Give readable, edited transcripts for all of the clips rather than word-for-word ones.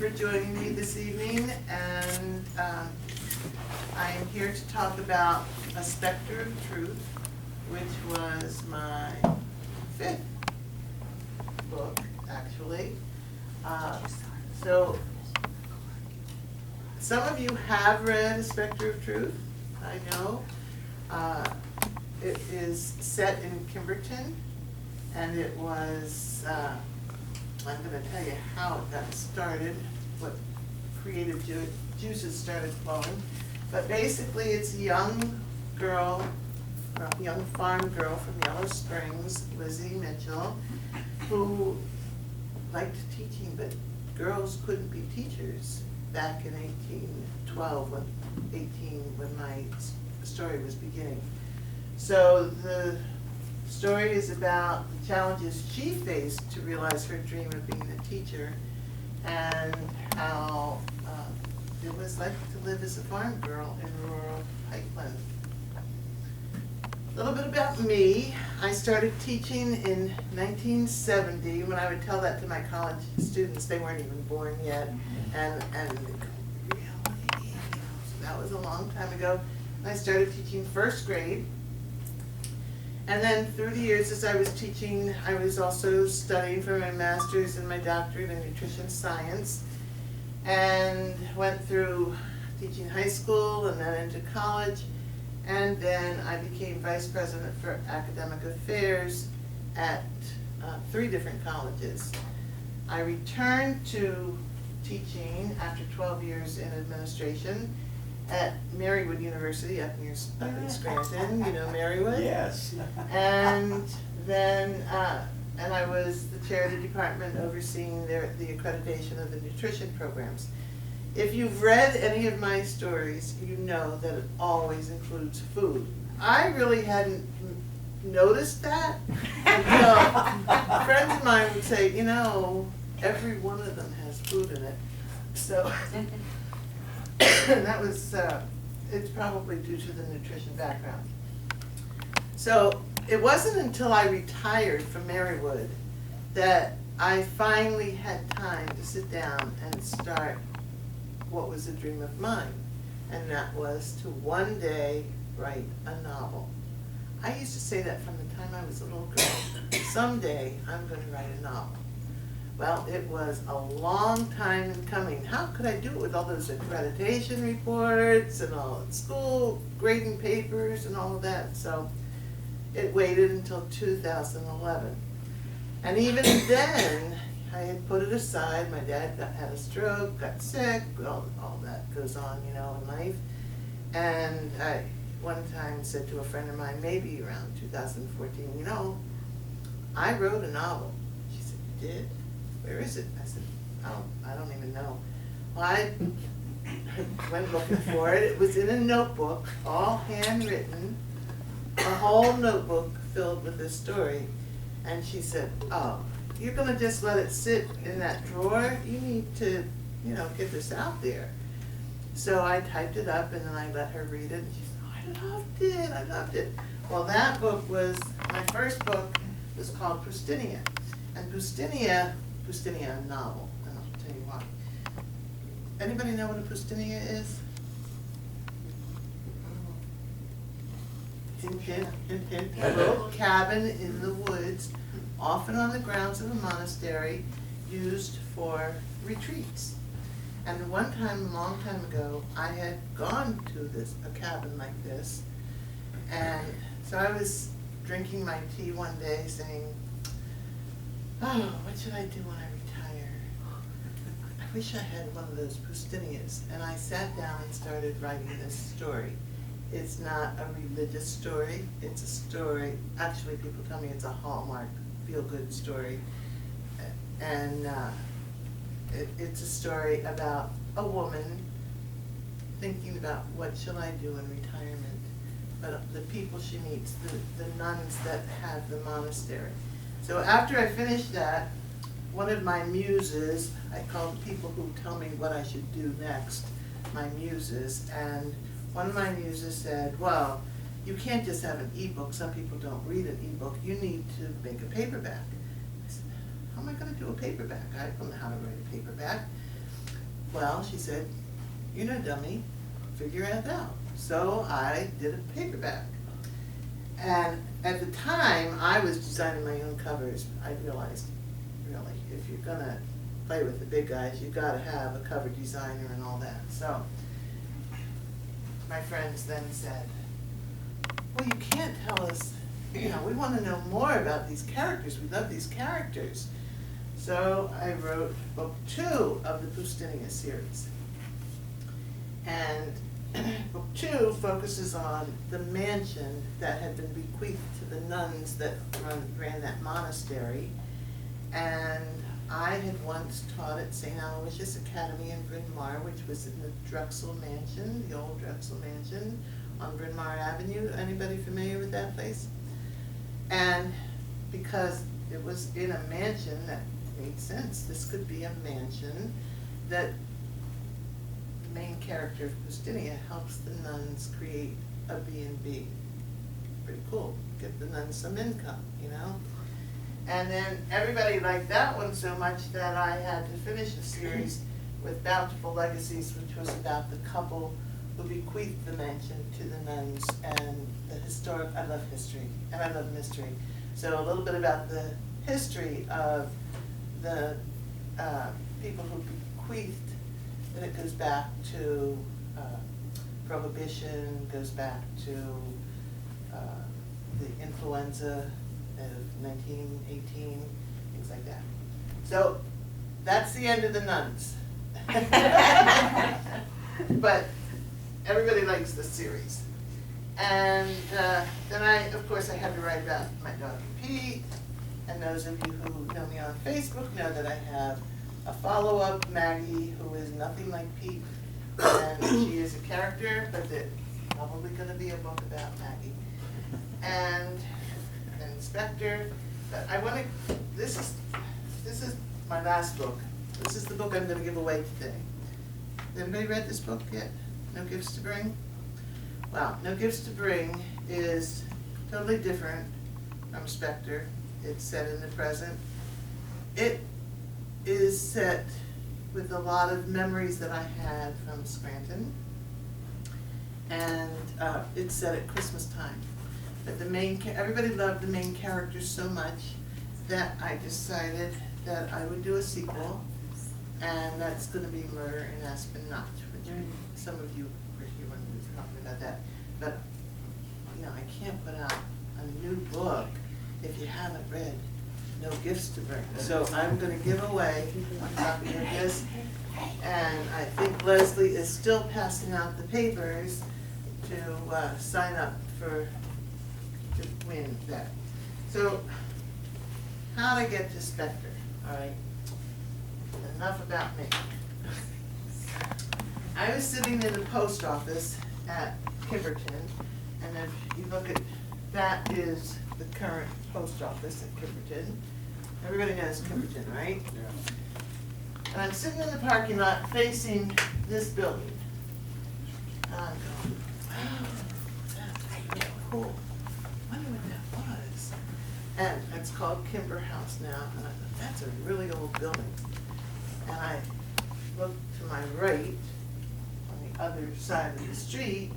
for joining me this evening, and I am here to talk about A Specter of Truth, which was my 5th book, actually. So, some of you have read A Specter of Truth, I know. It is set in Kimberton, and it was, I'm going to tell you how it got started, what creative juices started flowing. But basically, it's a young girl, a young farm girl from Yellow Springs, Lizzie Mitchell, who liked teaching, but girls couldn't be teachers back in 1812, when my story was beginning. So the story is about the challenges she faced to realize her dream of being a teacher, and how it was like to live as a farm girl in rural Pikeland. A little bit about me. I started teaching in 1970. When I would tell that to my college students, they weren't even born yet, and they'd go, really? So that was a long time ago. And I started teaching first grade. And then through the years as I was teaching, I was also studying for my master's and my doctorate in nutrition science, and went through teaching high school and then into college, and then I became vice president for academic affairs at 3 different colleges. I returned to teaching after 12 years in administration at Marywood University up in Scranton. You know Marywood? Yes. And then, and I was the chair of the department overseeing the accreditation of the nutrition programs. If you've read any of my stories, you know that it always includes food. I really hadn't noticed that until friends of mine would say, you know, every one of them has food in it. So that was, it's probably due to the nutrition background. So it wasn't until I retired from Marywood that I finally had time to sit down and start what was a dream of mine, and that was to one day write a novel. I used to say that from the time I was a little girl. Someday I'm going to write a novel. Well, it was a long time in coming. How could I do it with all those accreditation reports and all the school grading papers and all of that? So it waited until 2011. And even then, I had put it aside. My dad had a stroke, got sick, all that goes on, you know, in life. And I one time said to a friend of mine, maybe around 2014, you know, I wrote a novel. She said, you did? Where is it? I said, oh, I don't even know. Well, I went looking for it. It was in a notebook, all handwritten, a whole notebook filled with this story. And she said, oh, you're going to just let it sit in that drawer? You need to, you know, get this out there. So I typed it up, and then I let her read it, and she said, oh, I loved it. Well, that book was, my first book was called Pustinia. And Pustinia novel, and I'll tell you why. Anybody know what a Pustinia is? A little cabin in the woods, often on the grounds of a monastery, used for retreats. And one time, a long time ago, I had gone to a cabin like this, and so I was drinking my tea one day saying, oh, what should I do when I retire? I wish I had one of those Pustinias. And I sat down and started writing this story. It's not a religious story. It's a story, actually people tell me it's a Hallmark feel-good story. And it's a story about a woman thinking about what shall I do in retirement. But the people she meets, the nuns that have the monastery. So after I finished that, one of my muses, I call the people who tell me what I should do next, my muses, and one of my muses said, well, you can't just have an ebook. Some people don't read an ebook. You need to make a paperback. I said, how am I going to do a paperback? I don't know how to write a paperback. well, she said, you're no dummy, figure it out. So I did a paperback. And at the time, I was designing my own covers. I realized, really, if you're gonna play with the big guys, you've gotta have a cover designer and all that. So my friends then said, well, you can't tell us, you know, we wanna know more about these characters. We love these characters. So I wrote book 2 of the Poustinia series. And book 2 focuses on the mansion that had been bequeathed to the nuns that ran that monastery. And I had once taught at St. Aloysius Academy in Bryn Mawr, which was in the Drexel Mansion, the old Drexel Mansion on Bryn Mawr Avenue. Anybody familiar with that place? And because it was in a mansion, that made sense. This could be a mansion that the main character of Poustinia helps the nuns create a B&B. Pretty cool. Get the nuns some income, you know? And then everybody liked that one so much that I had to finish a series with Bountiful Legacies, which was about the couple who bequeathed the mansion to the nuns and the historic, I love history, and I love mystery. So a little bit about the history of the people who bequeathed, and it goes back to Prohibition, goes back to the influenza of 1918, things like that. So that's the end of the nuns. But everybody likes the series. And then of course, I had to write about my dog Pete. And those of you who know me on Facebook know that I have a follow-up, Maggie, who is nothing like Pete. And she is a character, but it's probably going to be a book about Maggie. And Specter. But I want to, this is my last book. This is the book I'm going to give away today. Has anybody read this book yet? No Gifts to Bring? Well, No Gifts to Bring is totally different from Specter. It's set in the present. It is set with a lot of memories that I had from Scranton. And it's set at Christmas time. But everybody loved the main characters so much that I decided that I would do a sequel, and that's going to be Murder in Aspen Notch, which some of you were here when we were talking about that. But, you know, I can't put out a new book if you haven't read No Gifts to Bring. So I'm going to give away a copy of this, and I think Leslie is still passing out the papers to sign up to win that. So, how to get to Specter, all right? Enough about me. I was sitting in the post office at Kimberton, and if you look at, that is the current post office at Kimberton. Everybody knows Kimberton, right? Yeah. And I'm sitting in the parking lot facing this building. And I'm going, wow, that's really cool. I wonder what that was. And it's called Kimber House now, and I thought, that's a really old building. And I looked to my right, on the other side of the street,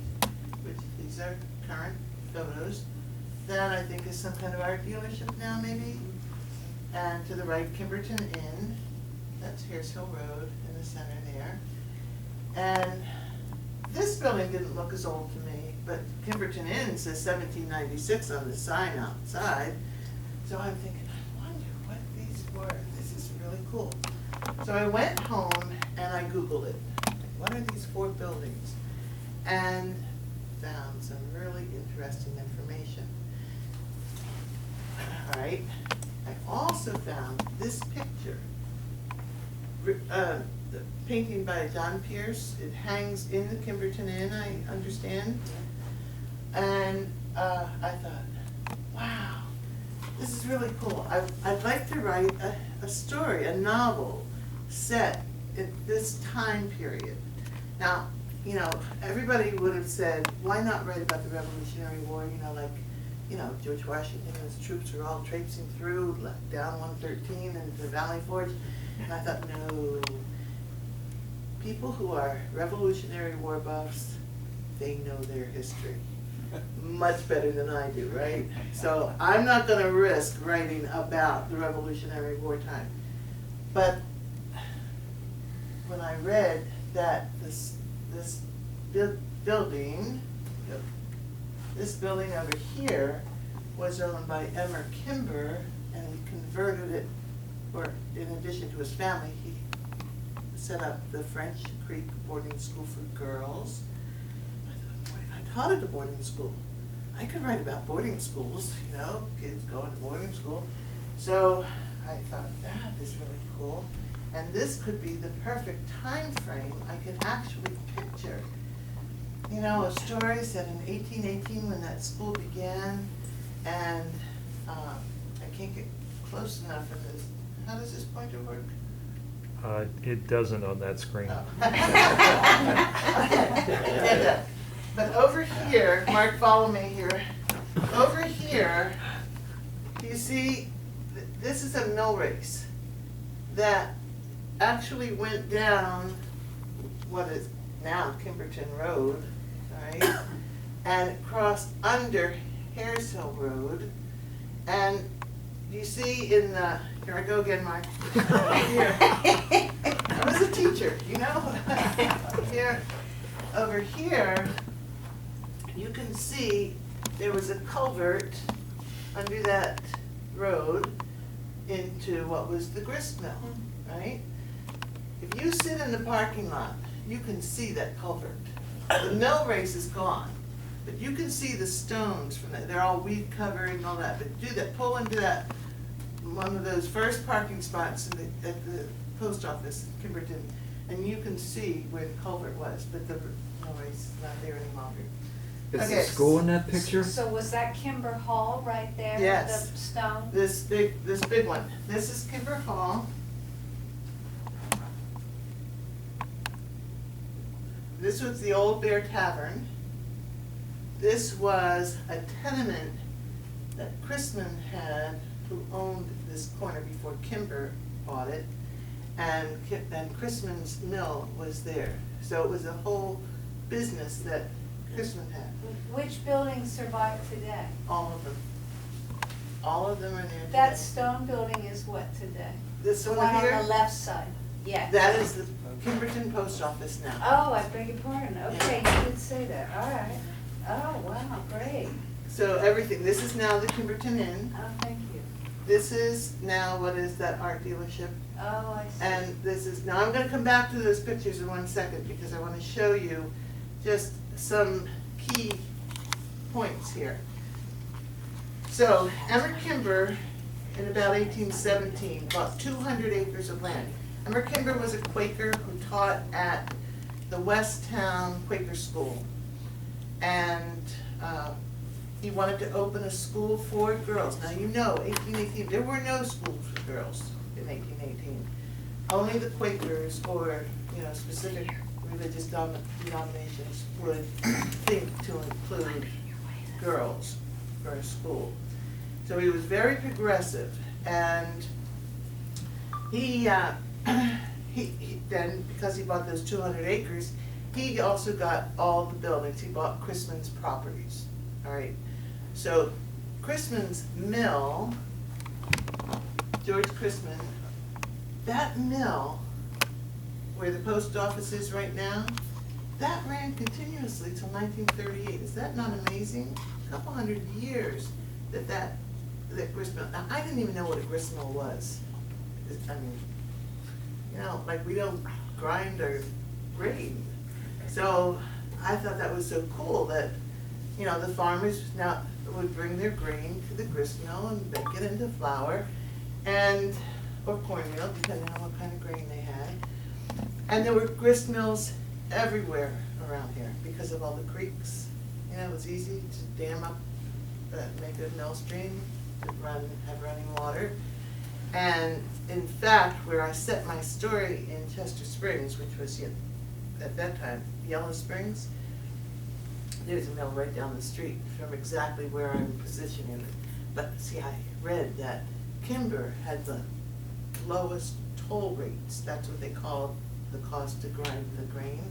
which these are current photos, that I think is some kind of art dealership now, maybe. And to the right, Kimberton Inn. That's Hears Hill Road in the center there. And this building didn't look as old to me, but Kimberton Inn says 1796 on the sign outside. So I'm thinking, I wonder what these were. This is really cool. So I went home and I Googled it. What are these 4 buildings? And found some really interesting information. All right. I also found this picture, the painting by John Pierce. It hangs in the Kimberton Inn, I understand. And I thought, wow, this is really cool. I'd like to write a story, a novel set in this time period. Now, you know, everybody would have said, why not write about the Revolutionary War, you know, like, you know, George Washington and his troops are all traipsing through, down 113 into the Valley Forge. And I thought, no, people who are Revolutionary War buffs, they know their history much better than I do, right? So I'm not gonna risk writing about the Revolutionary War time. But when I read that this building over here was owned by Emmer Kimber, and he converted it, or in addition to his family, he set up the French Creek boarding school for girls. I thought, boy, I taught at a boarding school. I could write about boarding schools, you know, kids going to boarding school. So I thought, that is really cool. And this could be the perfect time frame. I can actually picture, you know, a story set in 1818 when that school began, and I can't get close enough for this. How does this pointer work? It doesn't on that screen. Oh. Okay. But over here, Mark, follow me here. Over here, you see, this is a mill race that actually went down what is now Kimberton Road, right? And it crossed under Hares Hill Road. And you see in the, here I go again, Mark. Here. I was a teacher, you know? Here, over here, you can see there was a culvert under that road into what was the grist mill, right? If you sit in the parking lot, you can see that culvert. The mill race is gone, but you can see the stones from that. They're all weed covered and all that, but do that, pull into that, one of those first parking spots in the, at the post office, Kimberton, and you can see where the culvert was, but the mill race is not there any longer. Is Okay. the school in that picture? So was that Kimber Hall right there? Yes. The stone? This big one. This is Kimber Hall. This was the Old Bear Tavern. This was a tenement that Chrisman had, who owned this corner before Kimber bought it, and Chrisman's mill was there. So it was a whole business that Chrisman had. Which buildings survive today? All of them. All of them are there today. That stone building is what today? This The one one here? on the left side, yes. That is the Kimberton Post Office now. Oh, I beg your pardon, okay, you did say that, all right. Oh, wow, great. So everything, this is now the Kimberton Inn. Oh, thank you. This is now what is that art dealership. Oh, I see. And this is, now I'm gonna come back to those pictures in 1 second because I wanna show you just some key points here. So Emmer Kimber in about 1817 bought 200 acres of land. Emmer Kimber was a Quaker who taught at the Westtown Quaker School. And he wanted to open a school for girls. Now you know, 1818, there were no schools for girls in 1818. Only the Quakers or, you know, specific religious denominations would think to include girls for a school. So he was very progressive, and he then, because he bought those 200 acres, he also got all the buildings. He bought Chrisman's properties, all right? So Chrisman's mill, George Chrisman, that mill where the post office is right now, that ran continuously till 1938. Is that not amazing? A couple hundred years that grist mill. Now, I didn't even know what a grist mill was. I mean, you know, like we don't grind or grain. So I thought that was so cool that, you know, the farmers now would bring their grain to the grist mill and bake it into flour, and or cornmeal, depending on what kind of grain they had. And there were grist mills everywhere around here because of all the creeks. You know, it was easy to dam up, make a mill stream to have running water. And in fact, where I set my story in Chester Springs, which was at that time Yellow Springs, there's a mill right down the street from exactly where I'm positioning it. But see, I read that Kimber had the lowest toll rates. That's what they called the cost to grind the grain.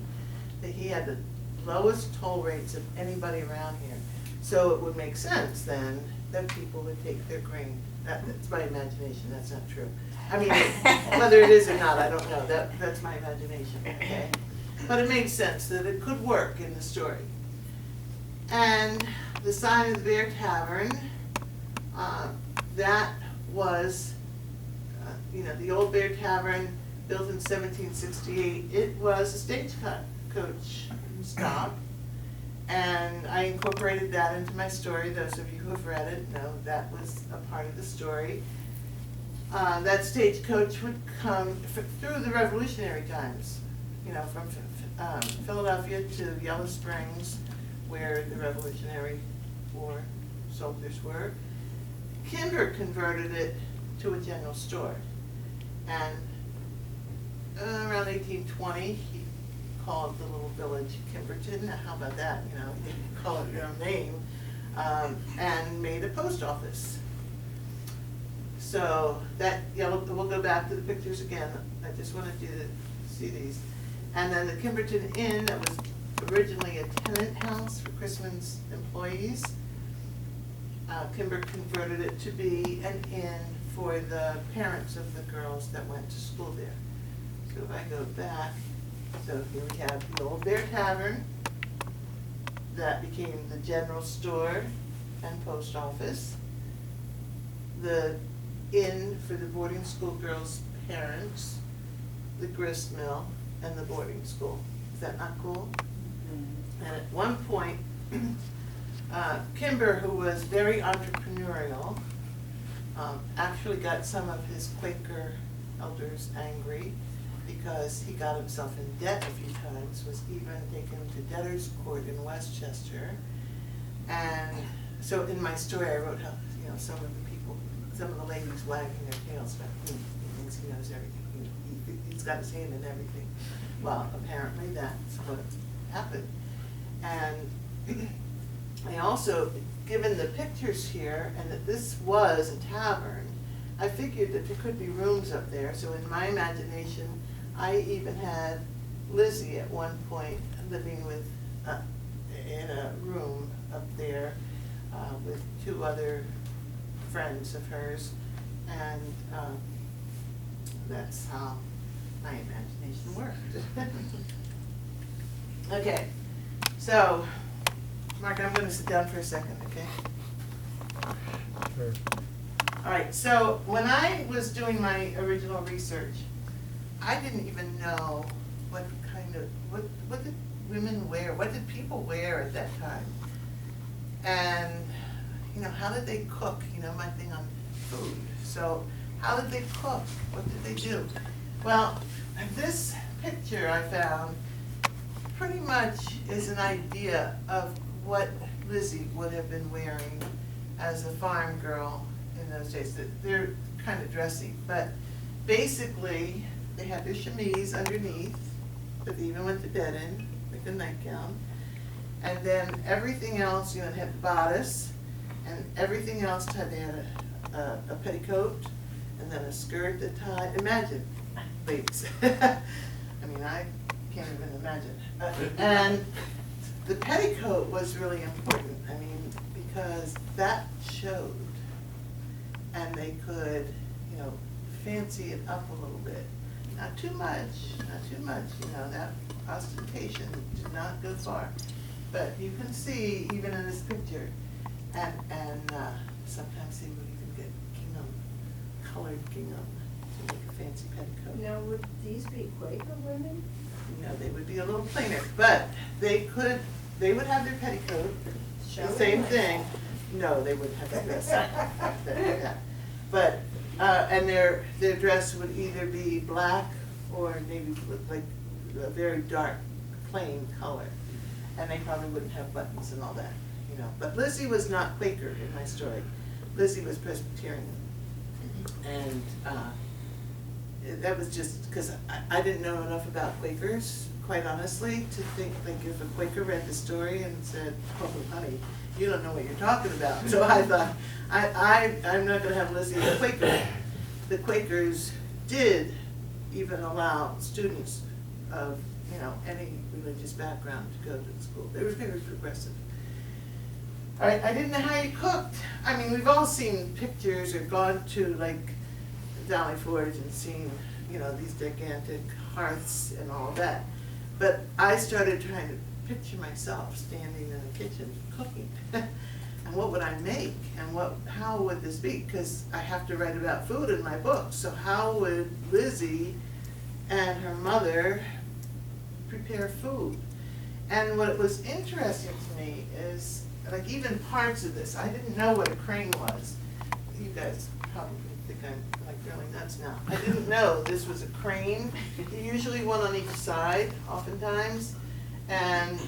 That he had the lowest toll rates of anybody around here. So it would make sense then that people would take their grain. That's my imagination, that's not true. I mean, whether it is or not, I don't know, that's my imagination, okay? But it made sense that it could work in the story. And the sign of the Bear Tavern, that was, the old Bear Tavern, built in 1768. It was a stagecoach stop, and I incorporated that into my story. Those of you who have read it know that was a part of the story. That stagecoach would come through the Revolutionary times, from Philadelphia to Yellow Springs, where the Revolutionary War soldiers were. Kimber converted it to a general store, and around 1820, he called the little village Kimberton. Now, how about that? You can call it your own name, and made a post office. So that yellow, we'll go back to the pictures again. I just wanted you to see these. And then the Kimberton Inn, that was originally a tenant house for Chrisman's employees. Kimber converted it to be an inn for the parents of the girls that went to school there. So if I go back, so here we have the old Bear Tavern that became the general store and post office. The inn for the boarding school girls' parents, the grist mill, and the boarding school. Is that not cool? And at one point, Kimber, who was very entrepreneurial, actually got some of his Quaker elders angry because he got himself in debt a few times, was even taken to debtor's court in Westchester. And so in my story I wrote how, some of the ladies wagging their tails, but he thinks he knows everything. He's got his hand in everything. Well, apparently that's what happened. And I also, given the pictures here, and that this was a tavern, I figured that there could be rooms up there. So in my imagination, I even had Lizzie at one point living with, in a room up there with two other friends of hers, and that's how my imagination worked. Okay, so Mark, I'm going to sit down for a second, okay? Sure. All right, so when I was doing my original research, I didn't even know what did women wear, what did people wear at that time? And, how did they cook? My thing on food. So how did they cook? What did they do? Well, this picture I found pretty much is an idea of what Lizzie would have been wearing as a farm girl in those days. They're kind of dressy, but basically they had their chemise underneath that they even went to bed in, like a nightgown. And then everything else, they had the bodice, and everything else they had a petticoat, and then a skirt that tied. Imagine, ladies. I mean, I can't even imagine. And the petticoat was really important, because that showed, and they could, fancy it up a little bit. Not too much, that ostentation did not go far. But you can see, even in this picture, and sometimes they would even get gingham, colored gingham, to make a fancy petticoat. Now, would these be Quaker women? They would be a little plainer, but they would have their petticoat, the same thing. No, they wouldn't have their dress. Yeah. But, and their dress would either be black or maybe like a very dark, plain color. And they probably wouldn't have buttons and all that, But Lizzie was not Quaker in my story. Lizzie was Presbyterian. And that was just because I didn't know enough about Quakers, quite honestly, to think like if a Quaker read the story and said, "Oh, honey, you don't know what you're talking about." So I thought, I'm not going to have Lizzie a Quaker. The Quakers did even allow students of, you know, any religious background to go to the school. They were very progressive. All right, I didn't know how you cooked. I mean, we've all seen pictures or gone to like Valley Forge and seen, you know, these gigantic hearths and all that. But I started trying to picture myself standing in the kitchen cooking. And what would I make? And how would this be? Because I have to write about food in my book. So how would Lizzie and her mother prepare food? And what was interesting to me is, like, even parts of this, I didn't know what a crane was. You guys probably think I'm like really nuts now. I didn't know this was a crane. Usually one on each side, oftentimes. And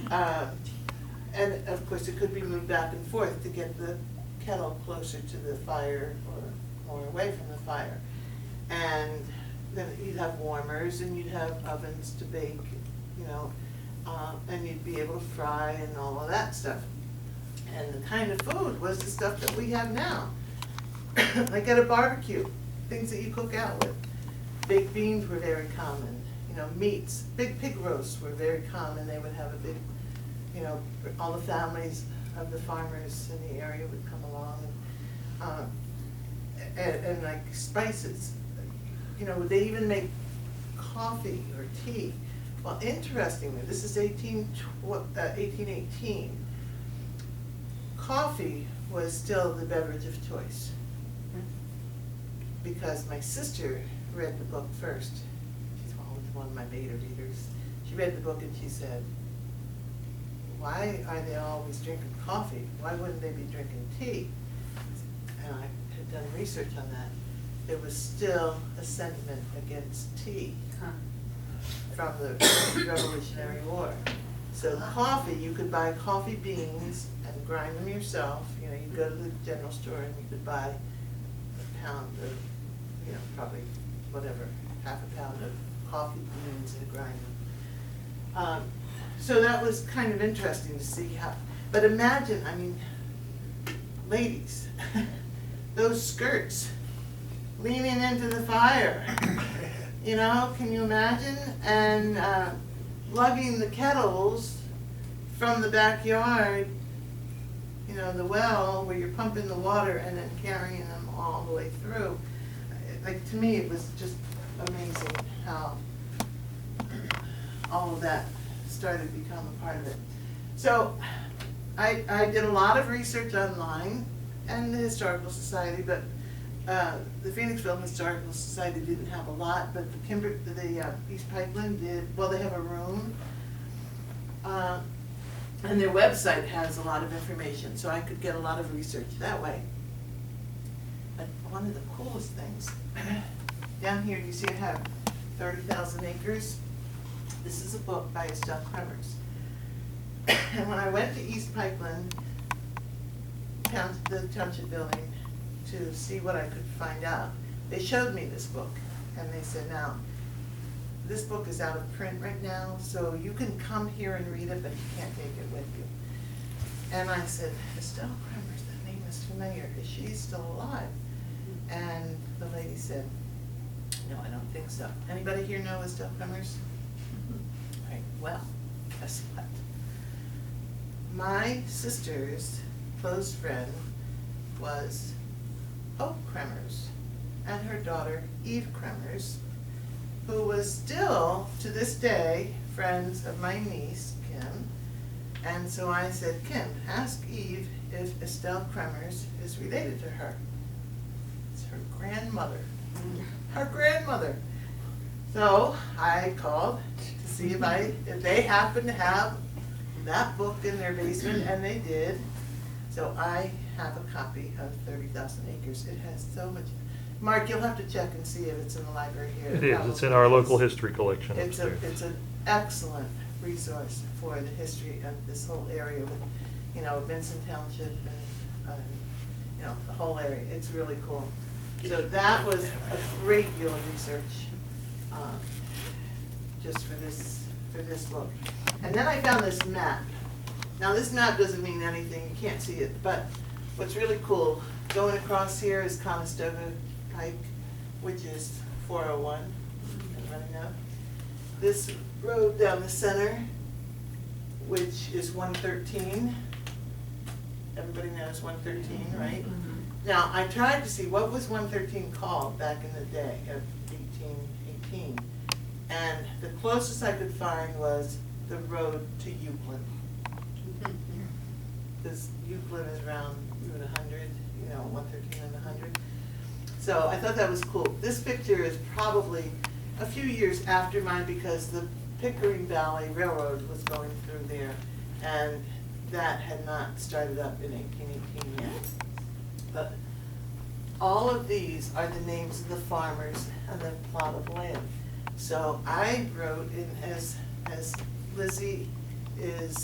of course it could be moved back and forth to get the kettle closer to the fire or more away from the fire. And then you'd have warmers and you'd have ovens to bake, you know, and you'd be able to fry and all of that stuff. And the kind of food was the stuff that we have now. Like at a barbecue, things that you cook out with. Baked beans were very common, you know, meats, big pig roasts were very common. They would have a big, you know, all the families of the farmers in the area would come along. And like spices, you know, would they even make coffee or tea? Well, interestingly, this is 1818. Coffee was still the beverage of choice because my sister read the book first. She's one of my beta readers. She read the book and she said, why are they always drinking coffee? Why wouldn't they be drinking tea? And I had done research on that. There was still a sentiment against tea from the Revolutionary War. So coffee, you could buy coffee beans and grind them yourself. You know, you'd go to the general store and you could buy a pound of, you know, probably whatever, half a pound of coffee beans and grind them. So that was kind of interesting to see how, but imagine, I mean, ladies, those skirts leaning into the fire, you know, can you imagine? And lugging the kettles from the backyard, you know, the well where you're pumping the water and then carrying them all the way through. Like, to me, it was just amazing how all of that started to become a part of it. So I did a lot of research online and the Historical Society, but the Phoenixville Historical Society didn't have a lot, but the East Pipeline did. Well, they have a room, and their website has a lot of information, so I could get a lot of research that way. But one of the coolest things, down here, you see I have 30,000 Acres. This is a book by Estelle Kremers. And when I went to East Pipeline, the township building, to see what I could find out, they showed me this book, and they said, now, this book is out of print right now, so you can come here and read it, but you can't take it with you. And I said, Estelle Kremers, that name is familiar. Is she still alive? And the lady said, no, I don't think so. Anybody here know Estelle Kremers? Right, well, guess what? My sister's close friend was Hope Kremers and her daughter Eve Kremers, who was still, to this day, friends of my niece, Kim. And so I said, Kim, ask Eve if Estelle Kremers is related to her. It's her grandmother. Her grandmother. So I called to see if they happened to have that book in their basement, and they did. So I have a copy of 30,000 Acres. It has so much. Mark, you'll have to check and see if it's in the library here. It is. It's in our local history collection upstairs. It's an excellent resource for the history of this whole area with, you know, Vincent Township and, you know, the whole area. It's really cool. So that was a great deal of research just for this book. And then I found this map. Now this map doesn't mean anything, you can't see it, but what's really cool, going across here is Conestoga Pike, which is 401, and running up. This road down the center, which is 113. Everybody knows 113, right? Now, I tried to see what was 113 called back in the day of 1818. And the closest I could find was the road to Euclid. Because Euclid is around Route 100, 113 and 100. So I thought that was cool. This picture is probably a few years after mine because the Pickering Valley Railroad was going through there, and that had not started up in 1818 yet. But all of these are the names of the farmers and the plot of land. So I wrote in as Lizzie is,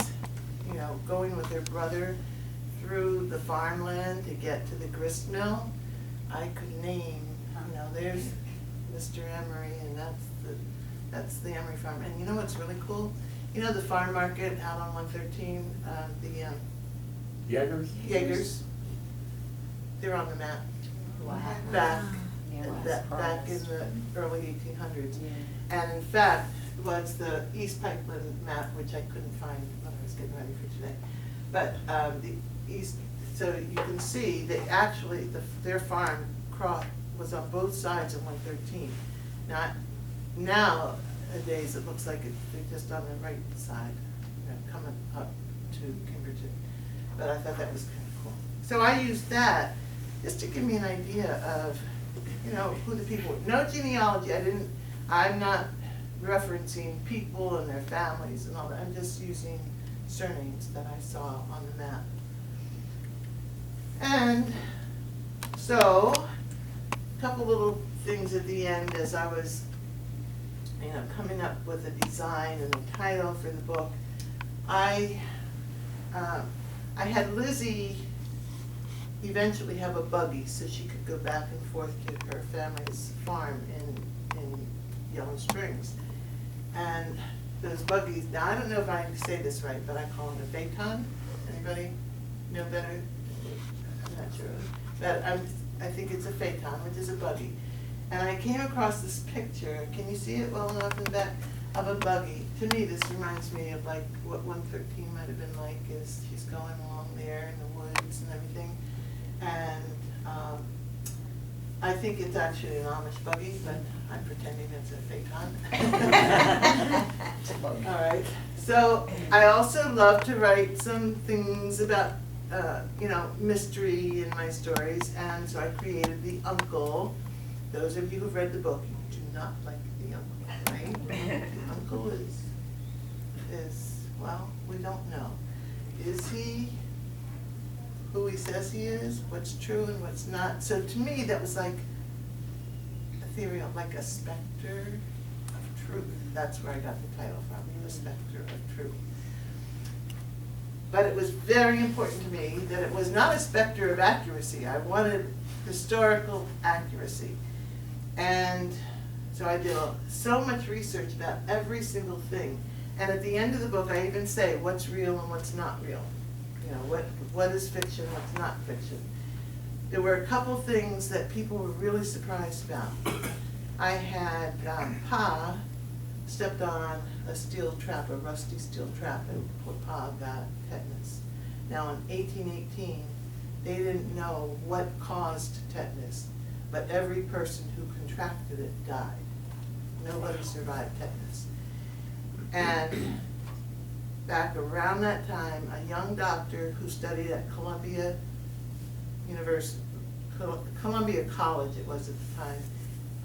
going with her brother through the farmland to get to the grist mill, I could name, there's Mr. Emery, and that's the Emery farm. And you know what's really cool? The farm market out on 113, the Jaegers, they're on the map. Wow. Back Yeah, back in the early 1800s. And in fact, was the East Pipeland map, which I couldn't find when I was getting ready for today. But the East, so you can see that actually their farm was on both sides of 113. Nowadays it looks like they're just on the right side, coming up to Kimberton. But I thought that was kind of cool. So I used that just to give me an idea of, who the people were. No genealogy. I'm not referencing people and their families and all that. I'm just using surnames that I saw on the map. And so, a couple little things at the end as I was, coming up with a design and a title for the book. I had Lizzie eventually have a buggy so she could go back and forth to her family's farm in Yellow Springs. And those buggies, now I don't know if I say this right, but I call them a phaeton. Anybody know better? I'm not sure. But I think it's a phaeton, which is a buggy. And I came across this picture, can you see it well enough in the back, of a buggy. To me, this reminds me of like what 113 might have been like, as she's going along there in the woods and everything. And I think it's actually an Amish buggy, but I'm pretending it's a phaeton. All right. So I also love to write some things about, mystery in my stories, and so I created the uncle. Those of you who've read the book, you do not like the uncle, right? The uncle is, well, we don't know. Is he who he says he is, what's true and what's not? So to me, that was like ethereal, like a specter of truth. That's where I got the title from, the specter of truth. But it was very important to me that it was not a specter of accuracy. I wanted historical accuracy. And so I did so much research about every single thing. And at the end of the book, I even say what's real and what's not real. What is fiction, what's not fiction. There were a couple things that people were really surprised about. I had Pa stepped on a steel trap, a rusty steel trap, and Pa got tetanus. Now in 1818, they didn't know what caused tetanus, but every person who contracted it died. Nobody survived tetanus. And back around that time, a young doctor who studied at Columbia University, Columbia College it was at the time,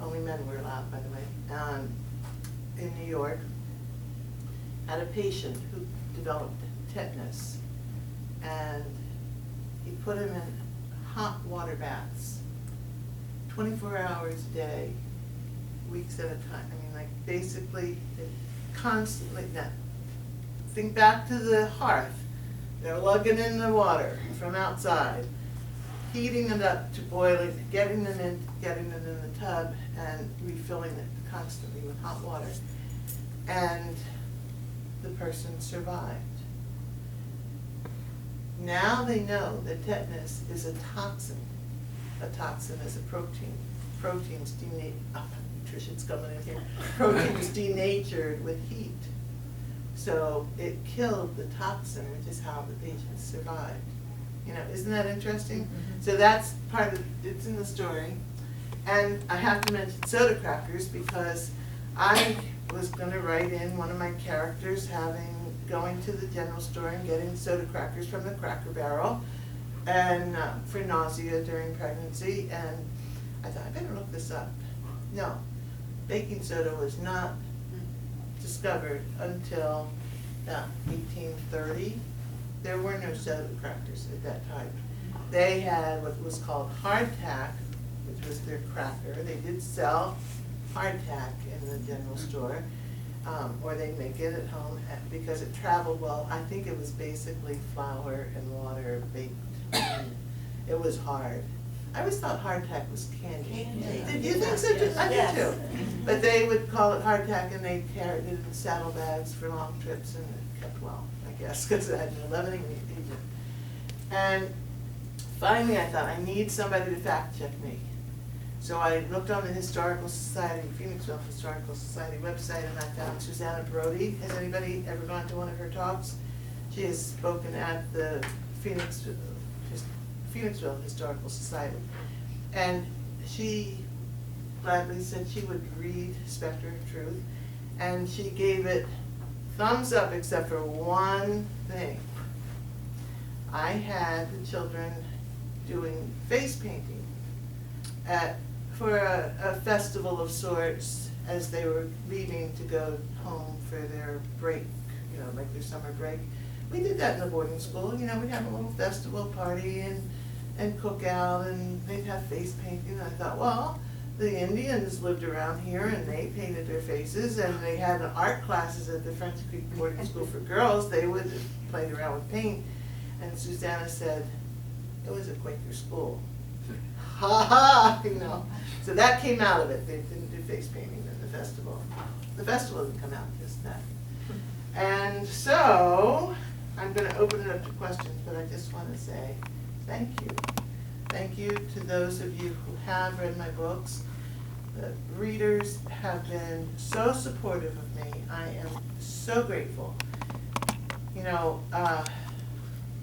only men were allowed, by the way, in New York, had a patient who developed tetanus, and he put him in hot water baths, 24 hours a day, weeks at a time. I mean, like basically, constantly. Now, think back to the hearth. They're lugging in the water from outside, heating it up to boiling, getting them in the tub, and refilling it constantly with hot water. And the person survived. Now they know that tetanus is a toxin. A toxin is a protein. Proteins nutrition's coming in here. Protein was denatured with heat. So it killed the toxin, which is how the patients survived. You know, isn't that interesting? Mhm. So that's part of, it's in the story. And I have to mention soda crackers because I was gonna write in one of my characters going to the general store and getting soda crackers from the Cracker Barrel and for nausea during pregnancy, and I thought, I better look this up. No, baking soda was not discovered until 1830. There were no soda crackers at that time. They had what was called hardtack, which was their cracker. They did sell hardtack in the general store, or they'd make it at home because it traveled well. I think it was basically flour and water baked. It was hard. I always thought hardtack was candy. Did you think so too? I did too. But they would call it hardtack, and they carried it in saddlebags for long trips, and it kept well, I guess, because it had no leavening agent. And finally I thought, I need somebody to fact check me. So I looked on the Historical Society, Phoenixville Historical Society website, and I found Susanna Brody. Has anybody ever gone to one of her talks? She has spoken at the Phoenixville Historical Society. And she gladly said she would read Specter of Truth, and she gave it thumbs up except for one thing. I had the children doing face painting for a festival of sorts as they were leaving to go home for their break, you know, like their summer break. We did that in the boarding school, you know, we'd have a little festival party and cook out, and they'd have face painting. And I thought, well, the Indians lived around here and they painted their faces, and they had art classes at the French Creek boarding school for girls. They would have played around with paint. And Susanna said, it was a Quaker school. Ha ha, you know. So that came out of it. They didn't do face painting in the festival. The festival didn't come out just that. And so, I'm going to open it up to questions, but I just want to say thank you. Thank you to those of you who have read my books. The readers have been so supportive of me. I am so grateful. You know,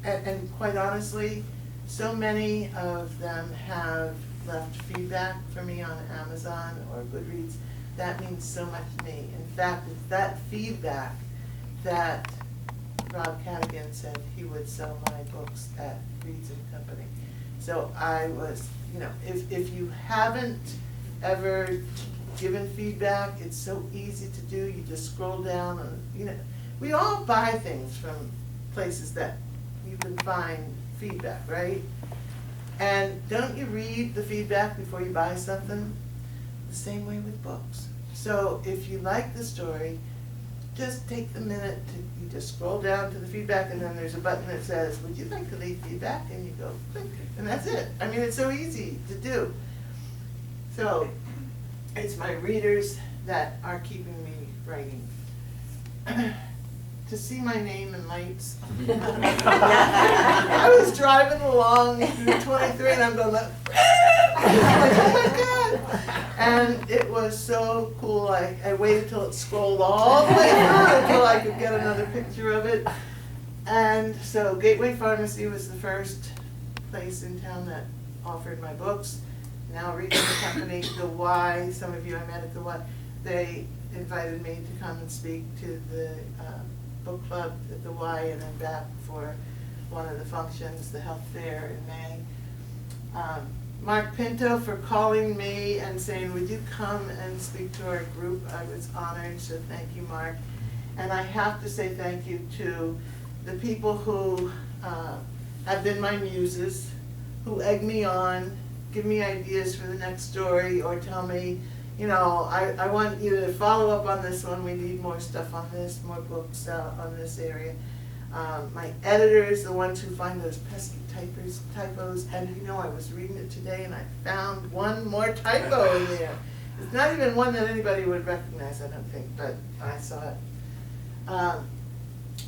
and quite honestly, so many of them have left feedback for me on Amazon or Goodreads. That means so much to me. In fact, it's that feedback that Rob Cadigan said he would sell my books at Reads and Company. So I was, you know, if you haven't ever given feedback, it's so easy to do. You just scroll down and, you know, we all buy things from places that you can find feedback, right? And don't you read the feedback before you buy something? The same way with books. So if you like the story, just take the minute to, you just scroll down to the feedback, and then there's a button that says, would you like to leave feedback? And you go, click, and that's it. I mean, it's so easy to do. So it's my readers that are keeping me writing. To see my name in lights. I was driving along the 23 and I'm going like, oh my God. And it was so cool. I waited till it scrolled all the way through until I could get another picture of it. And so Gateway Pharmacy was the first place in town that offered my books. Now Reading the Company, the Y, some of you I met at the Y, they invited me to come and speak to the book club at the Y, and then back for one of the functions, the health fair in May. Mark Pinto for calling me and saying, would you come and speak to our group? I was honored, so thank you, Mark. And I have to say thank you to the people who have been my muses, who egg me on, give me ideas for the next story, or tell me, you know, I want you to follow up on this one. We need more stuff on this, more books on this area. My editors, the ones who find those pesky typos, and you know, I was reading it today and I found one more typo in there. It's not even one that anybody would recognize, I don't think, but I saw it.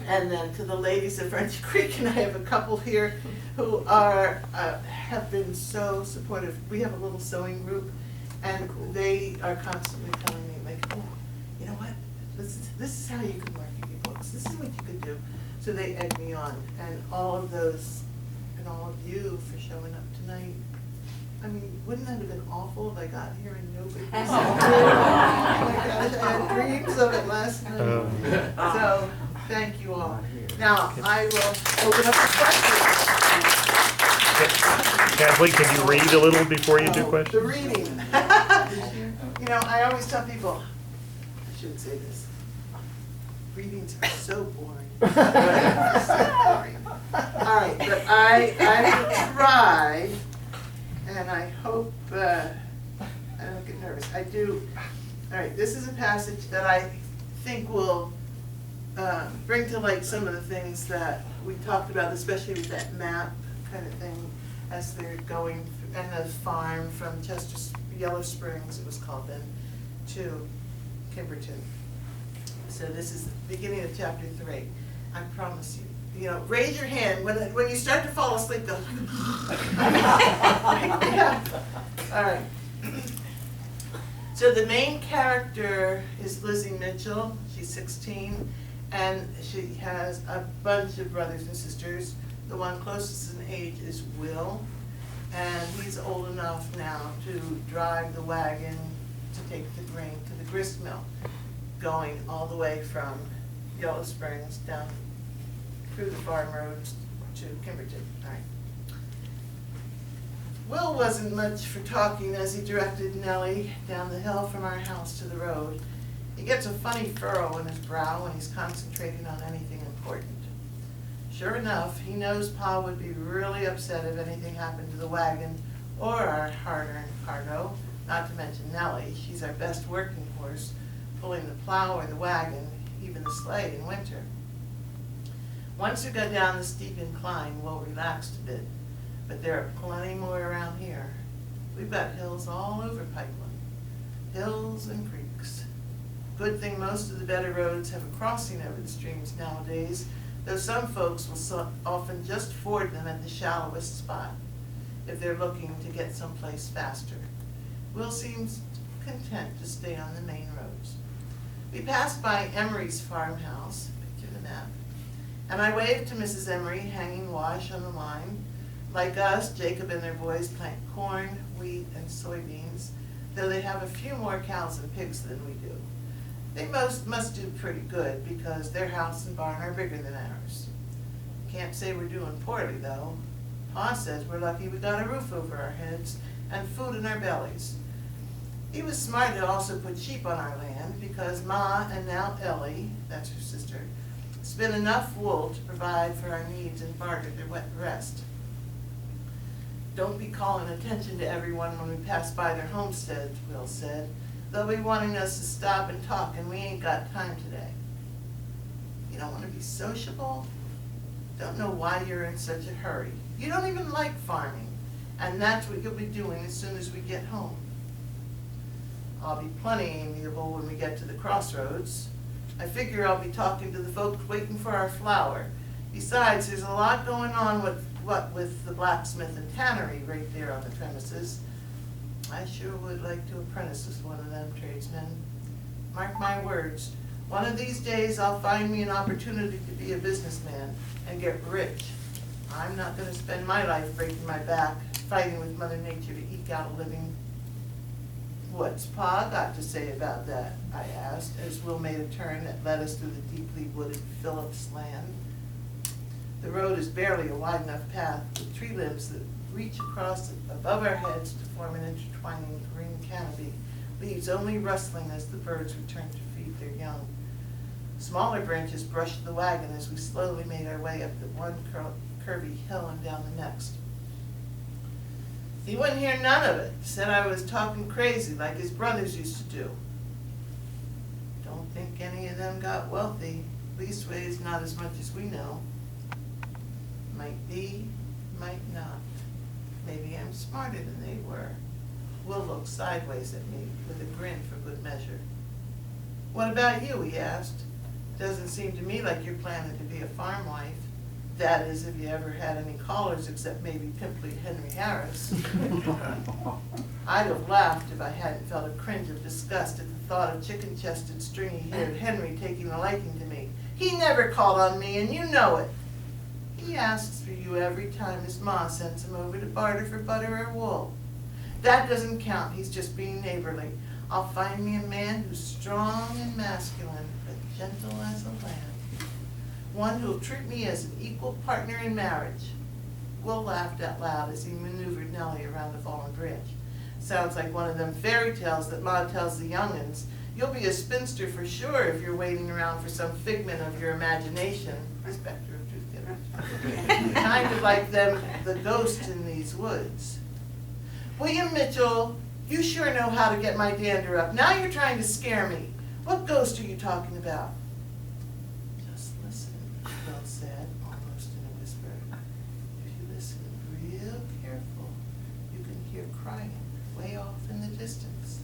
And then to the ladies of French Creek, and I have a couple here who are have been so supportive. We have a little sewing group, And they are constantly telling me, like, oh, you know what, this is how you can market your books, this is what you could do. So they egg me on, and all of those, and all of you for showing up tonight. I mean, wouldn't that have been awful if I got here and nobody was here? Oh my gosh, I had dreams of it last night. So, thank you all. Now, I will open up the questions. Kathleen, can you read a little before you do The questions? reading. You know, I always tell people, I should say this, readings are so boring. So boring. All right, but I will try, and I hope I don't get nervous. I do. All right, this is a passage that I think will bring to light some of the things that we talked about, especially with that map kind of thing, as they're going, and the farm from Yellow Springs, it was called then, to Kimberton. So this is the beginning of chapter 3. I promise you. You know, raise your hand when you start to fall asleep. Go. Yeah. All right. So the main character is Lizzie Mitchell. She's 16, and she has a bunch of brothers and sisters. The one closest in age is Will, and he's old enough now to drive the wagon to take the grain to the grist mill, going all the way from Yellow Springs down through the farm roads to Kimberton. All right. Will wasn't much for talking as he directed Nellie down the hill from our house to the road. He gets a funny furrow in his brow when he's concentrating on anything important. Sure enough, he knows Pa would be really upset if anything happened to the wagon or our hard-earned cargo, not to mention Nellie. She's our best working horse, pulling the plow or the wagon, even the sleigh in winter. Once we go down the steep incline, Will relaxed a bit, but there are plenty more around here. We've got hills all over Pipeline, hills and creeks. Good thing most of the better roads have a crossing over the streams nowadays, though some folks will often just ford them at the shallowest spot if they're looking to get someplace faster. Will seems content to stay on the main roads. We passed by Emery's farmhouse, picture the map, and I waved to Mrs. Emery hanging wash on the line. Like us, Jacob and their boys plant corn, wheat, and soybeans, though they have a few more cows and pigs than we do. They must do pretty good because their house and barn are bigger than ours. Can't say we're doing poorly though. Pa says we're lucky we got a roof over our heads and food in our bellies. He was smart to also put sheep on our land because Ma and now Ellie, that's her sister, spin enough wool to provide for our needs and barter their wet rest. Don't be calling attention to everyone when we pass by their homesteads, Will said. They'll be wanting us to stop and talk, and we ain't got time today. You don't want to be sociable? Don't know why you're in such a hurry. You don't even like farming, and that's what you'll be doing as soon as we get home. I'll be plenty amiable when we get to the crossroads. I figure I'll be talking to the folks waiting for our flour. Besides, there's a lot going on with the blacksmith and tannery right there on the premises. I sure would like to apprentice with one of them tradesmen. Mark my words, one of these days I'll find me an opportunity to be a businessman and get rich. I'm not going to spend my life breaking my back, fighting with Mother Nature to eke out a living. What's Pa got to say about that? I asked, as Will made a turn that led us through the deeply wooded Phillips land. The road is barely a wide enough path with tree limbs that reach across above our heads to form an intertwining green canopy, leaves only rustling as the birds return to feed their young. Smaller branches brushed the wagon as we slowly made our way up the one curvy hill and down the next. He wouldn't hear none of it, said I was talking crazy like his brothers used to do. Don't think any of them got wealthy, leastways not as much as we know. Might be, might not. Maybe I'm smarter than they were. Will looked sideways at me with a grin for good measure. What about you, he asked. Doesn't seem to me like you're planning to be a farm wife. That is, if you ever had any callers except maybe pimply Henry Harris. I'd have laughed if I hadn't felt a cringe of disgust at the thought of chicken-chested, stringy-haired Henry taking a liking to me. He never called on me, and you know it. He asks for you every time his ma sends him over to barter for butter or wool. That doesn't count, he's just being neighborly. I'll find me a man who's strong and masculine, but gentle as a lamb. One who'll treat me as an equal partner in marriage. Will laughed out loud as he maneuvered Nellie around the fallen bridge. Sounds like one of them fairy tales that Ma tells the young'uns. You'll be a spinster for sure if you're waiting around for some figment of your imagination. Specter of truth, kind of like them, the ghost in these woods. William Mitchell, you sure know how to get my dander up. Now you're trying to scare me. What ghost are you talking about? Just listen, Bill said, almost in a whisper. If you listen real careful, you can hear crying way off in the distance.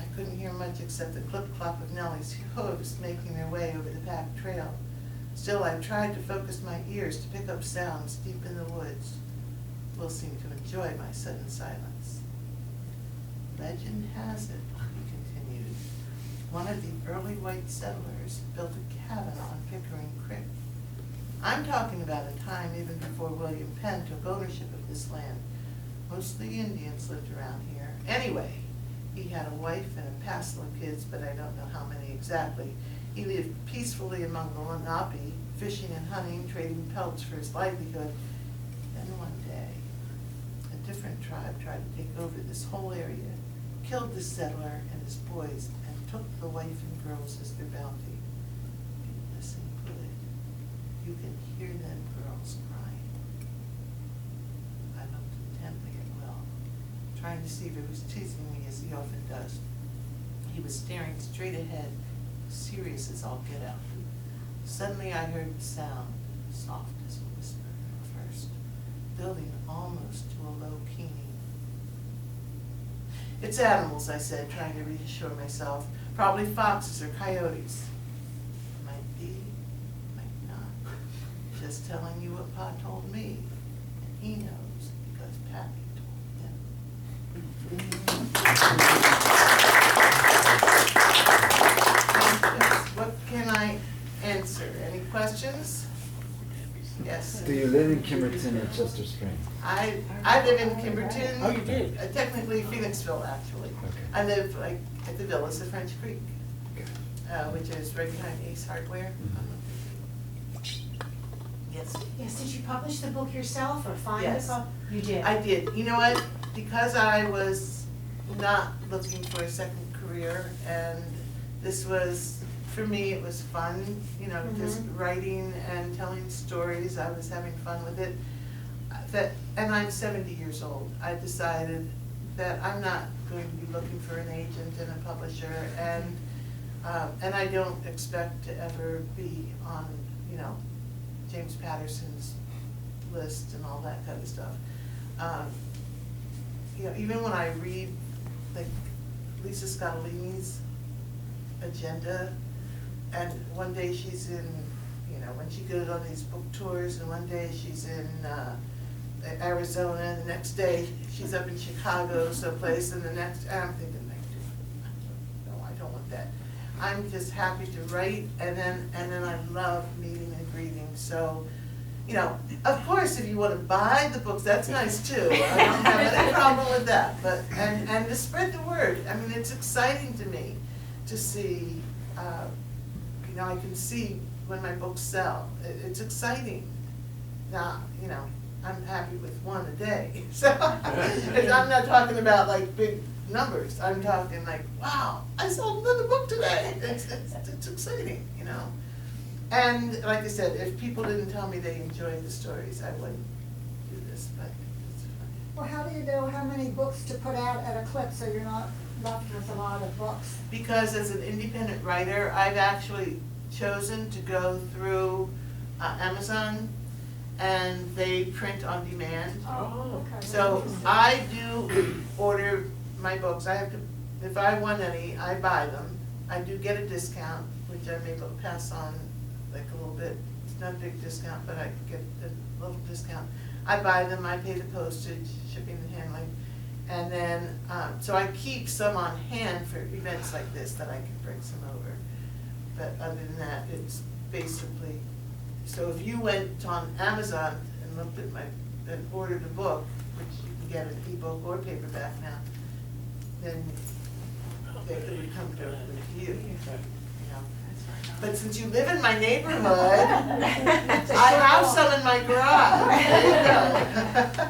I couldn't hear much except the clip-clop of Nellie's hooves making their way over the packed trail. Still, I tried to focus my ears to pick up sounds deep in the woods. Will seemed to enjoy my sudden silence. Legend has it, he continued, one of the early white settlers built a cabin on Pickering Creek. I'm talking about a time even before William Penn took ownership of this land. Mostly Indians lived around here. Anyway, he had a wife and a passel of kids, but I don't know how many exactly. He lived peacefully among the Lenape, fishing and hunting, trading pelts for his livelihood. Then one day, a different tribe tried to take over this whole area, killed the settler and his boys, and took the wife and girls as their bounty. If you listen good, you can hear them girls crying. I looked intently at Will, trying to see if he was teasing me as he often does. He was staring straight ahead, serious as all get out. Suddenly I heard the sound, soft as a whisper at first, building almost to a low keening. It's animals, I said, trying to reassure myself. Probably foxes or coyotes. Might be, might not. Just telling you what Pa told me. And he knows because Pappy told him. What can I answer? Any questions? Yes. Do you live in Kimberton or Chester Springs? I live in Kimberton. Oh, you do? Technically Phoenixville, actually. Okay. I live like at the Villas of French Creek, Okay. which is right behind Ace Hardware. Yes, Yes, did you publish the book yourself or find Yes. it? You did? I did. You know what? Because I was not looking for a second career, and this was, for me, it was fun, you know, just writing and telling stories. I was having fun with it. And I'm 70 years old. I decided that I'm not going to be looking for an agent and a publisher, and I don't expect to ever be on, you know, James Patterson's list and all that kind of stuff. You know, even when I read like Lisa Scottolini's agenda, and one day she's in, you know, when she goes on these book tours, and one day she's in Arizona, and the next day she's up in Chicago someplace, and the next, and I'm thinking, like, no, I don't want that. I'm just happy to write, and then I love meeting and greeting. So, you know, of course, if you want to buy the books, that's nice too. I don't have any problem with that. But and to spread the word. I mean, it's exciting to me to see. You know, I can see when my books sell. It's exciting. Now, you know, I'm happy with one a day. So I'm not talking about like big numbers. I'm talking like, wow, I sold another book today. It's exciting, you know. And like I said, if people didn't tell me they enjoyed the stories, I wouldn't do this, but it's fun. Well, how do you know how many books to put out at a clip so you're not left with a lot of books? Because as an independent writer, I've actually chosen to go through Amazon, and they print on demand. Oh, okay. So I do order my books. I have to, if I want any, I buy them. I do get a discount, which I'm able to pass on like a little bit. It's not a big discount, but I get a little discount. I buy them, I pay the postage, shipping and handling, and then, so I keep some on hand for events like this that I can bring some over. But other than that, it's basically, so if you went on Amazon and looked at and ordered a book, which you can get an ebook or paperback now, then they would come directly to you, you know. But since you live in my neighborhood, I have some in my garage. There you go.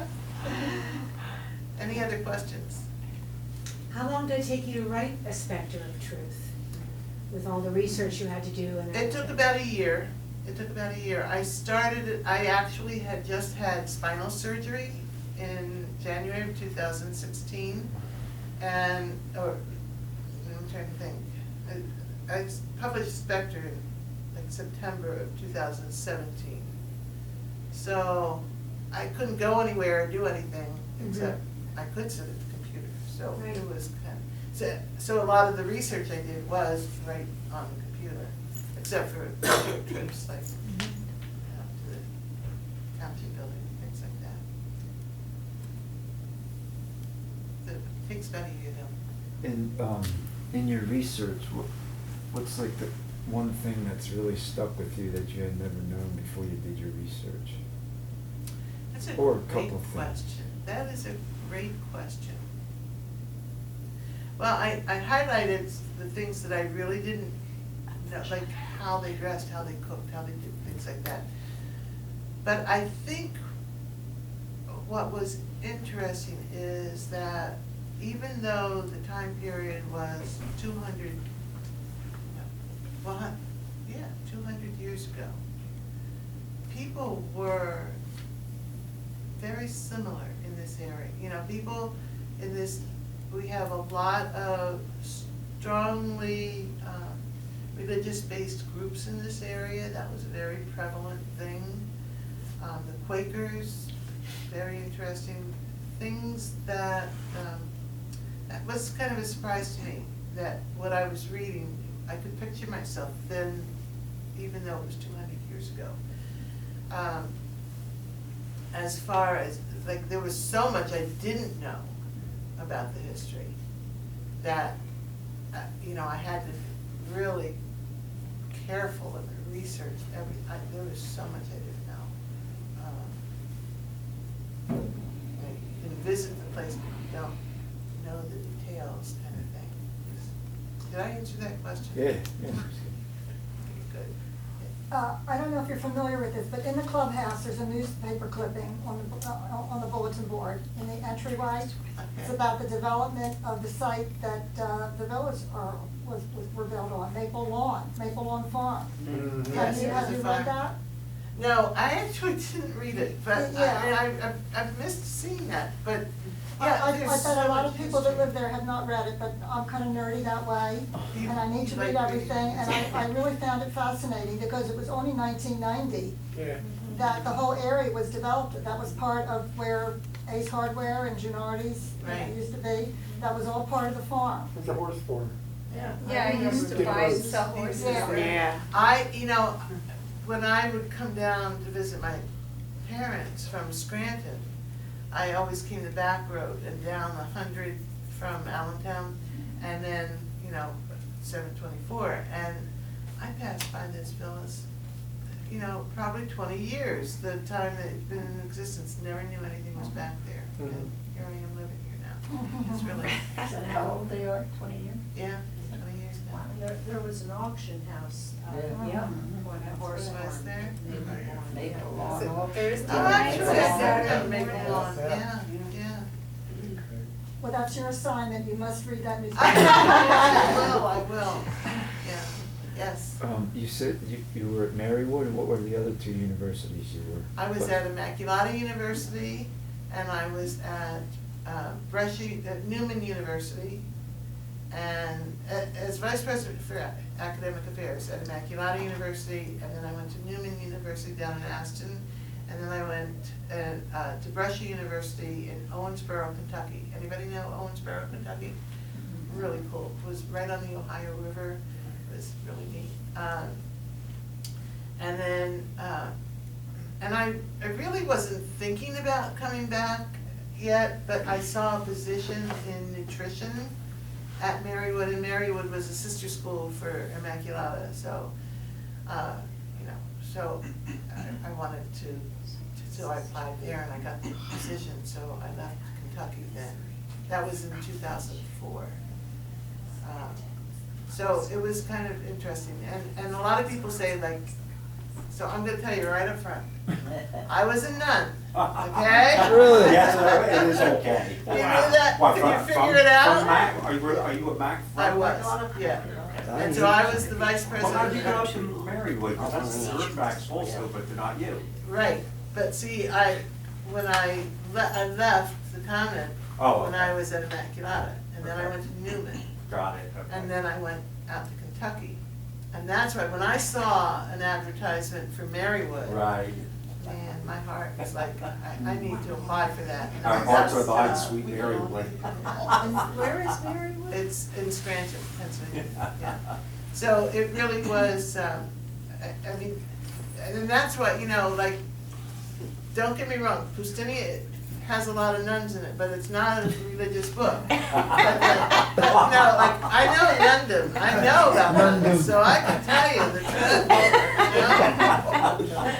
Any other questions? How long did it take you to write A Specter of Truth? With all the research you had to do and It took about a year. It took about a year. I actually had just had spinal surgery in January of 2016. I'm trying to think. I published Specter in like September of 2017. So I couldn't go anywhere or do anything except I could sit at the computer. So Right. it was kind of, so a lot of the research I did was right on the computer, except for field trips like to the county building, things like that. It takes about a year though. And in your research, what's like the one thing that's really stuck with you that you had never known before you did your research? That's a Or a great couple of things. question. That is a great question. Well, I highlighted the things that I really didn't know, like how they dressed, how they cooked, how they did things like that. But I think what was interesting is that even though the time period was 200 years ago, people were very similar in this area. You know, people in this, we have a lot of strongly religious-based groups in this area. That was a very prevalent thing. The Quakers, very interesting things that was kind of a surprise to me, that what I was reading, I could picture myself then, even though it was 200 years ago. As far as, like, there was so much I didn't know about the history that, you know, I had to be really careful in the research. There was so much I didn't know. You can visit the place, but you don't know the details, kind of thing. Did I answer that question? Yeah. Good. I don't know if you're familiar with this, but in the clubhouse, there's a newspaper clipping on the bulletin board in the entryway. It's about the development of the site that the village were built on, Maple Lawn Farm. Yes, it was Have a you farm. read that? No, I actually didn't read it, but Yeah. I've missed seeing that, but I yeah, bet there's a so lot much of people that history. live there have not read it, but I'm kind of nerdy that way, You- and I need to you read like everything, reading. and I really found it fascinating, because it was only 1990 Yeah. that the whole area was developed. That was part of where Ace Hardware and Gennardi's Right. used to be. That was all part of the farm. It's a horse farm. Yeah, I used to buy and sell horses Yeah. there. You know, when I would come down to visit my parents from Scranton, I always came the back road and down 100 from Allentown, and then, you know, 724, and I passed by this village, you know, probably 20 years, the time that it's been in existence, never knew anything was back there. And here I am living here now. It's really, Is that how old they are, 20 years? yeah, 20 years now. There was an auction house, Yeah. when a horse Was farm. there? Maple Is Lawn. it- Well, there's the Oh, actually, nice- I did Maple Lawn, yeah, yeah. Well, that's your assignment. You must read that I newspaper. will, yeah, yes. You said you were at Marywood, and what were the other two universities you were? I was at Immaculata University, and I was at Newman University, and as vice president for academic affairs at Immaculata University, and then I went to Newman University down in Aston, and then I went to Brushy University in Owensboro, Kentucky. Anybody know Owensboro, Kentucky? Really cool. It was right on the Ohio River. It was really neat. And then, and I really wasn't thinking about coming back yet, but I saw a position in nutrition at Marywood, and Marywood was a sister school for Immaculata, so, you know, so I wanted to, so I applied there and I got the position, so I left Kentucky then. That was in 2004. So it was kind of interesting, and a lot of people say like, so I'm gonna tell you right up front, I was a nun, okay? Really? Yes, it is okay. You knew that? What, Can you from- figure it out? From Mac, are you a Mac? I from was, Mac? yeah. And so I was the vice Well, how president. did you go up to Marywood? Because that's the Macs also, but they're not you. Right, but see, when I left the convent, Oh, when I was at Immaculata, and then I went to Newman, Got it, okay. and then I went out to Kentucky. And that's right, when I saw an advertisement for Marywood, Right. man, my heart was like, I need to apply for that. And Our hearts are thine, that's, sweet Marywood. And where is Marywood? It's in Scranton, Pennsylvania, yeah. So it really was, I mean, and that's what, you know, like, don't get me wrong, Pustinia has a lot of nuns in it, but it's not a religious book. But no, like, I know Nundom, I know about nuns, so I can tell you the truth, you know?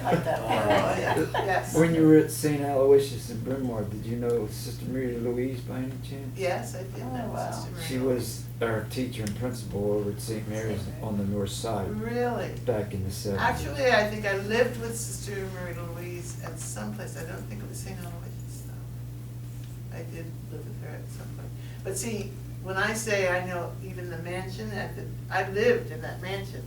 Like that one. Yes. When you were at St. Aloysius in Bryn Mawr, did you know Sister Maria Louise by any chance? Yes, I did know Oh, wow. Sister Maria. She was our teacher and principal over at St. Mary's on the north side, Really? back in the 70s. Actually, I think I lived with Sister Maria Louise at some place, I don't think it was St. Aloysius though. I did live with her at some point. But see, when I say I know even the mansion, I lived in that mansion.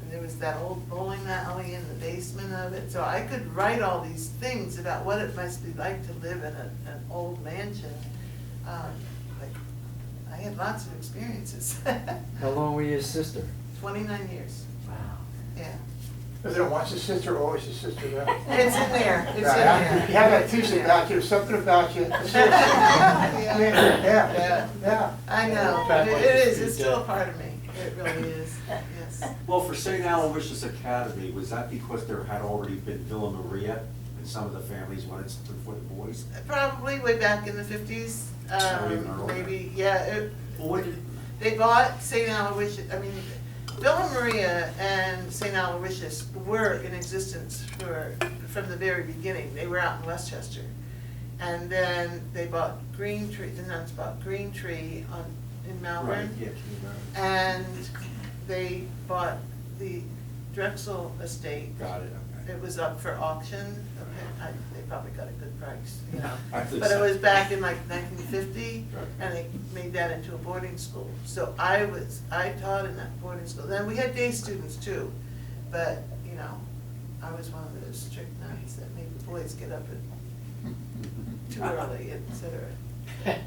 And there was that old bowling alley in the basement of it, so I could write all these things about what it must be like to live in an old mansion. Like, I had lots of experiences. How long were you a sister? 29 years, Wow. yeah. Is it once a sister, always a sister there? It's in there, it's in Yeah, you have there. that Tuesday about you, something about you. Yeah. Yeah, yeah. I know, Bad it way to is, speak, it's still a yeah. part of me, it really is, yes. Well, for St. Aloysius Academy, was that because there had already been Villa Maria and some of the families wanted something for the boys? Probably way back in the 50s, Or even earlier. maybe, yeah. Well, what did, They bought St. Aloysius, I mean, Villa Maria and St. Aloysius were in existence from the very beginning. They were out in Westchester. And then they bought Green Tree, the nuns bought Green Tree in right, Malvern. yeah, can you remember? And they bought the Drexel estate. Got it, okay. It was up for auction. They probably got a good price, you know. I think But it so. was back in like 1950, Right. and they made that into a boarding school. So I taught in that boarding school. Then we had day students too, but, you know, I was one of those strict nuns that made the boys get up at too early, et cetera.